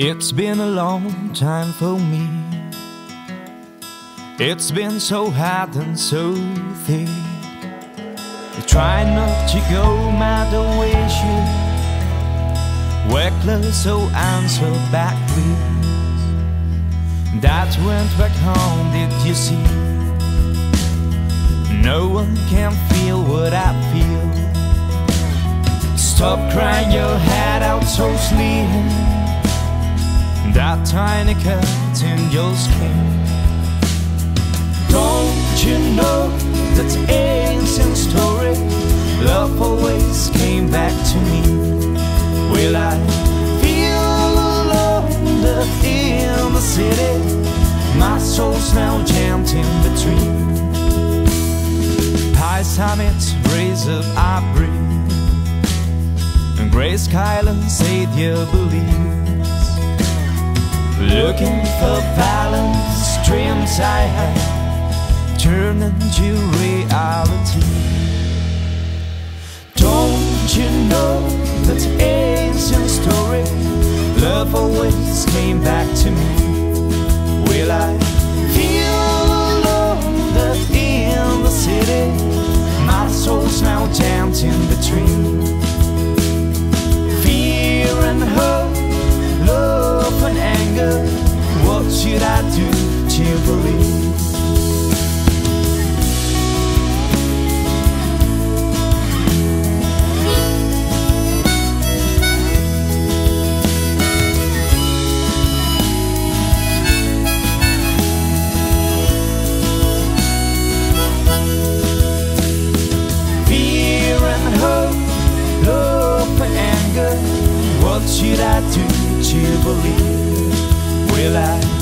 It's been a long time for me. It's been so hard and so thick. I try not to go mad or wish you were close, so answer back please. That went back home, did you see? No one can feel what I feel. Stop crying your head out so sleepy. That tiny cut in your skin. Don't you know that ancient story? Love always came back to me. Will I feel alone in the city? My soul's now jammed in between. High summits raise up, I breathe, and grey skylands savior believes. Looking for balance, dreams I had turn into reality. Don't you know that ancient story? Love always came back to me. Will I feel alone in the city? My soul's now jammed in between. Fear and hope, love and anger, what should I do to believe? Fear and hope, love and anger, what should I do to believe? Will I